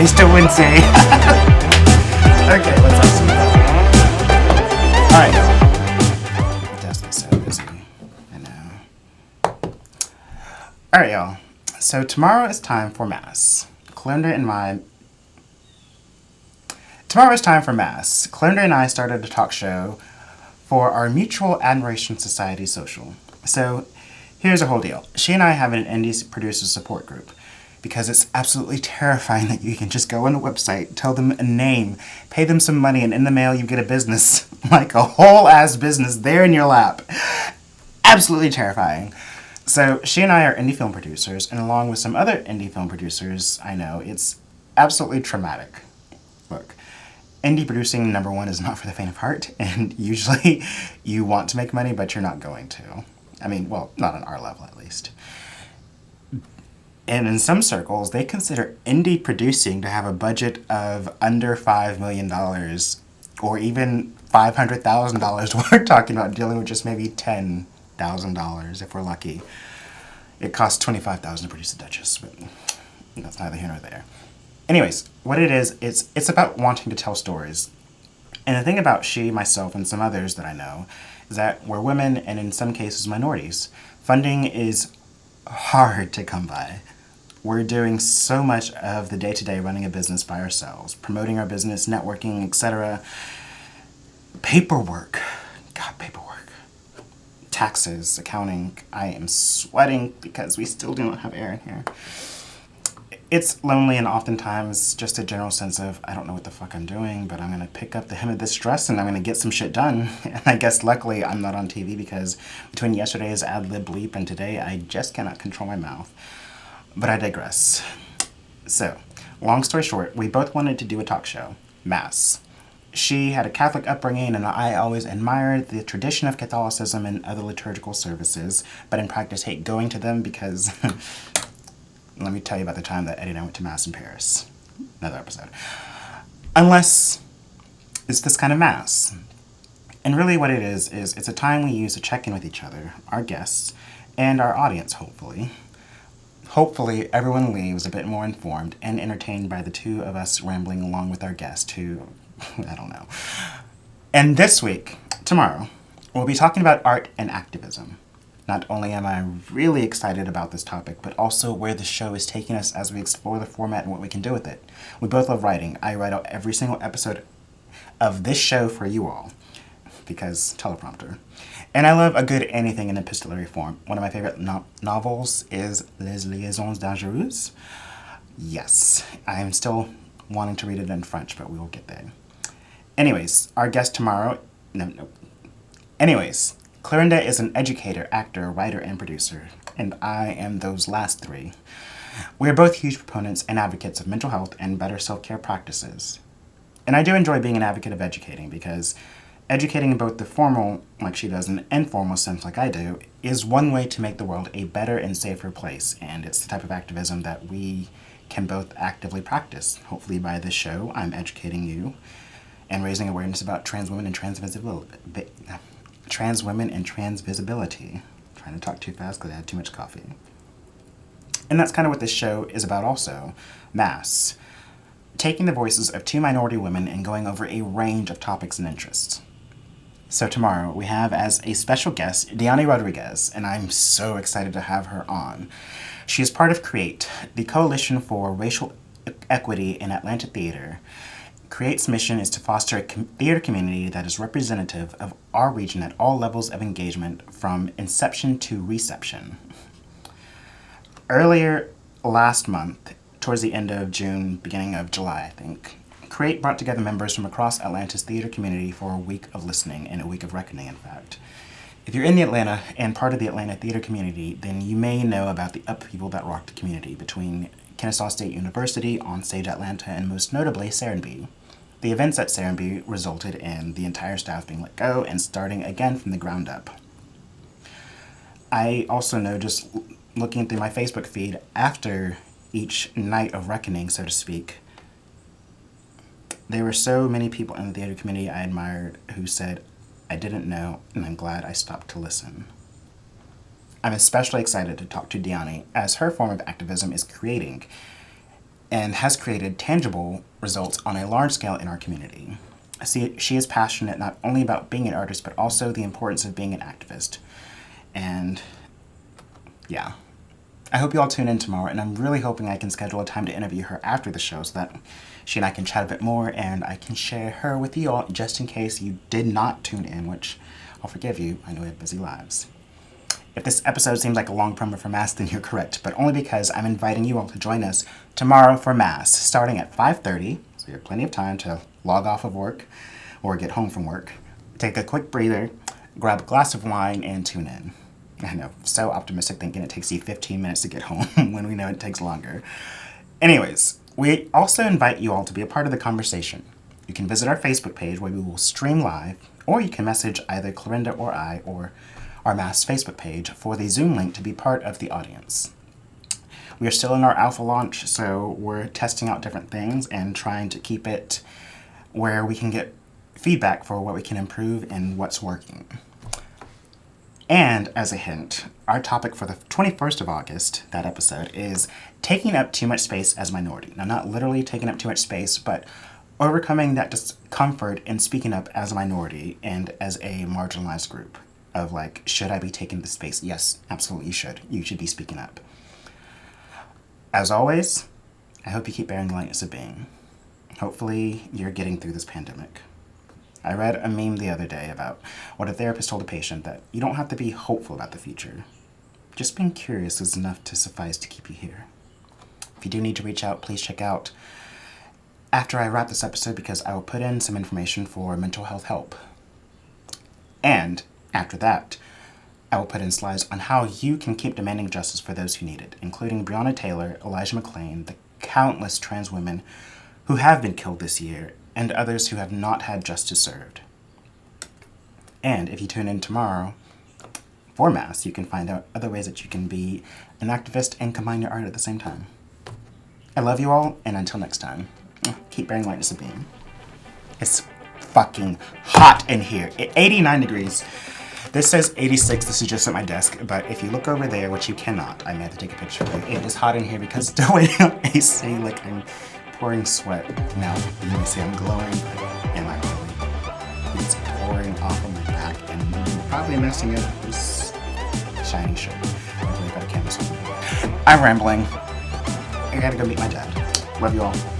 Today's still Wednesday. Okay, let's have some fun. Alright, y'all. The desk is so busy. I know. Alright, y'all. So tomorrow is time for Mass. Clarendon and I started a talk show for our Mutual Admiration Society social. So here's the whole deal. She and I have an indie producer support group because it's absolutely terrifying that you can just go on a website, tell them a name, pay them some money, and in the mail you get a business, like a whole ass business there in your lap. Absolutely terrifying. So she and I are indie film producers, and along with some other indie film producers I know, it's absolutely traumatic. Look, indie producing, number one, is not for the faint of heart, and usually you want to make money, but you're not going to. I mean, well, not on our level at least. And in some circles, they consider indie producing to have a budget of under $5 million, or even $500,000. We're talking about dealing with just maybe $10,000 if we're lucky. It costs $25,000 to produce a Duchess, but that's neither here nor there. Anyways, what it is, it's about wanting to tell stories. And the thing about she, myself, and some others that I know is that we're women and in some cases minorities. Funding is hard to come by. We're doing so much of the day-to-day running a business by ourselves, promoting our business, networking, etc. Paperwork. God, paperwork. Taxes, accounting. I am sweating because we still do not have air in here. It's lonely and oftentimes just a general sense of, I don't know what the fuck I'm doing, but I'm going to pick up the hem of this dress and I'm going to get some shit done. And I guess luckily I'm not on TV because between yesterday's ad-lib bleep and today, I just cannot control my mouth. But I digress. So, long story short, we both wanted to do a talk show, Mass. She had a Catholic upbringing, and I always admired the tradition of Catholicism and other liturgical services, but in practice hate going to them because, let me tell you about the time that Eddie and I went to Mass in Paris. Another episode. Unless it's this kind of Mass. And really what it is it's a time we use to check in with each other, our guests, and our audience, hopefully. Hopefully, everyone leaves a bit more informed and entertained by the two of us rambling along with our guest who, I don't know. And this week, tomorrow, we'll be talking about art and activism. Not only am I really excited about this topic, but also where the show is taking us as we explore the format and what we can do with it. We both love writing. I write out every single episode of this show for you all, because teleprompter. And I love a good anything in epistolary form. One of my favorite novels is Les Liaisons Dangereuses. Yes, I'm still wanting to read it in French, but we will get there. Anyways, our guest tomorrow... Anyways, Clarendon is an educator, actor, writer, and producer, and I am those last three. We are both huge proponents and advocates of mental health and better self-care practices. And I do enjoy being an advocate of educating because educating in both the formal, like she does, and the informal sense, like I do, is one way to make the world a better and safer place, and it's the type of activism that we can both actively practice. Hopefully by this show, I'm educating you and raising awareness about trans women and transvisibility. Trans women and transvisibility. I'm trying to talk too fast because I had too much coffee. And that's kind of what this show is about also, Mass. Taking the voices of two minority women and going over a range of topics and interests. So tomorrow, we have as a special guest, Dianyrodriguez, and I'm so excited to have her on. She is part of CREATE, the Coalition for Racial Equity in Atlanta Theater. CREATE's mission is to foster a theater community that is representative of our region at all levels of engagement, from inception to reception. Earlier last month, towards the end of June, beginning of July, I think, CREATE brought together members from across Atlanta's theater community for a week of listening and a week of reckoning, in fact. If you're in the Atlanta and part of the Atlanta theater community, then you may know about the upheaval that rocked the community between Kennesaw State University, Onstage Atlanta, and most notably Serenbe. The events at Serenbe resulted in the entire staff being let go and starting again from the ground up. I also know, just looking through my Facebook feed after each night of reckoning, so to speak, there were so many people in the theater community I admired who said, I didn't know, and I'm glad I stopped to listen. I'm especially excited to talk to Diani, as her form of activism is creating. and has created tangible results on a large scale in our community. She is passionate not only about being an artist, but also the importance of being an activist. And yeah, I hope you all tune in tomorrow, and I'm really hoping I can schedule a time to interview her after the show so that she and I can chat a bit more and I can share her with you all just in case you did not tune in, which I'll forgive you. I know we have busy lives. If this episode seems like a long promo for Mass, then you're correct, but only because I'm inviting you all to join us tomorrow for Mass, starting at 5:30, so you have plenty of time to log off of work or get home from work, take a quick breather, grab a glass of wine, and tune in. I know, so optimistic thinking it takes you 15 minutes to get home when we know it takes longer. Anyways, we also invite you all to be a part of the conversation. You can visit our Facebook page where we will stream live, or you can message either Clorinda or I or our Mass Facebook page for the Zoom link to be part of the audience. We are still in our alpha launch, so we're testing out different things and trying to keep it where we can get feedback for what we can improve and what's working. And as a hint, our topic for the 21st of August, that episode, is taking up too much space as a minority. Now, not literally taking up too much space, but overcoming that discomfort in speaking up as a minority and as a marginalized group of like, should I be taking the space? Yes, absolutely you should. You should be speaking up. As always, I hope you keep bearing the lightness of being. Hopefully you're getting through this pandemic. I read a meme the other day about what a therapist told a patient that you don't have to be hopeful about the future. Just being curious is enough to suffice to keep you here. If you do need to reach out, please check out after I wrap this episode because I will put in some information for mental health help. And after that, I will put in slides on how you can keep demanding justice for those who need it, including Breonna Taylor, Elijah McClain, the countless trans women who have been killed this year, and others who have not had justice served. And if you tune in tomorrow for Mass, you can find out other ways that you can be an activist and combine your art at the same time. I love you all, and until next time, keep bearing lightness of being. It's fucking hot in here. 89 degrees. This says 86, this is just at my desk, but if you look over there, which you cannot, I may have to take a picture of it. It is hot in here because still waiting on AC, like I'm pouring sweat. Now, you may say I'm glowing, but am I really? It's pouring off of my back and probably messing up this shiny shirt. Hopefully I've got a canvas with me. I'm rambling. I gotta go meet my dad. Love you all.